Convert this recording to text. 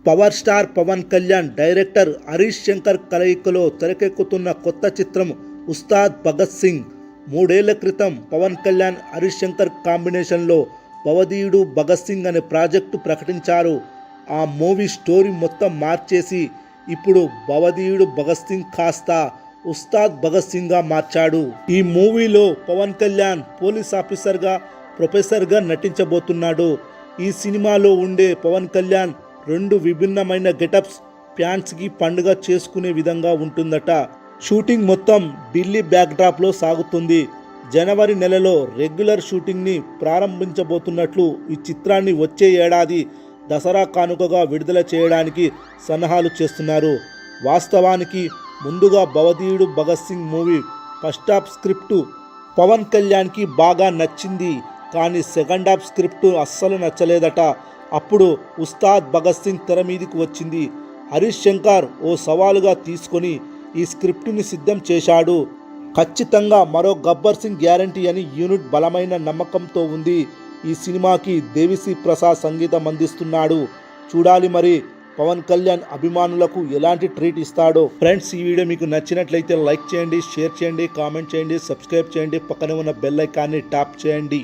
Power star Pawan Kalyan director Harish Shankar కలయికలో తెరకెక్కుతున్న కొత్త చిత్రం ఉస్తాద్ భగత్ సింగ్. 3 ఏళ్ల క్రితం పవన్ కళ్యాణ్ హరీష్ శంకర్ కాంబినేషన్లో భవదీయుడు భగత్ సింగ్ అనే ప్రాజెక్టు ప్రకటించారు. ఆ మూవీ స్టోరీ మొత్తం మార్చేసి ఇప్పుడు భవదీయుడు భగత్ సింగ్ కాస్త ఉస్తాద్ భగత్ సింగ్గా మార్చాడు. ఈ మూవీలో పవన్ కళ్యాణ్ పోలీస్ ఆఫీసర్గా, ప్రొఫెసర్గా నటించబోతున్నాడు. ఈ సినిమాలో ఉండే పవన్ కళ్యాణ్ 2 విభిన్నమైన గెటప్స్ ఫ్యాన్స్కి పండుగ చేసుకునే విధంగా ఉంటుందట. షూటింగ్ మొత్తం ఢిల్లీ బ్యాక్డ్రాప్లో సాగుతుంది. జనవరి నెలలో రెగ్యులర్ షూటింగ్ని ప్రారంభించబోతున్నట్లు ఈ చిత్రాన్ని వచ్చే ఏడాది దసరా కానుకగా విడుదల చేయడానికి సన్నాహాలు చేస్తున్నారు. వాస్తవానికి ముందుగా Bhavadeeyudu Bhagat Singh movie first half script Pawan కళ్యాణ్కి బాగా నచ్చింది. కానీ సెకండ్ హాఫ్ స్క్రిప్టు అస్సలు నచ్చలేదట. అప్పుడు ఉస్తాద్ భగత్ సింగ్ తెర మీదకి వచ్చింది. హరీష్ శంకర్ ఓ సవాలుగా తీసుకొని ఈ స్క్రిప్టుని సిద్ధం చేశాడు. ఖచ్చితంగా మరో గబ్బర్ సింగ్ గ్యారంటీ అని యూనిట్ బలమైన నమ్మకంతో ఉంది. ఈ సినిమాకి దేవిశ్రీ ప్రసాద్ సంగీతం అందిస్తున్నాడు. చూడాలి మరి పవన్ కళ్యాణ్ అభిమానులకు ఎలాంటి ట్రీట్ ఇస్తాడో. ఫ్రెండ్స్, ఈ వీడియో మీకు నచ్చినట్లయితే లైక్ చేయండి, షేర్ చేయండి, కామెంట్ చేయండి, సబ్స్క్రైబ్ చేయండి, పక్కనే ఉన్న బెల్ ఐకాన్ని ట్యాప్ చేయండి.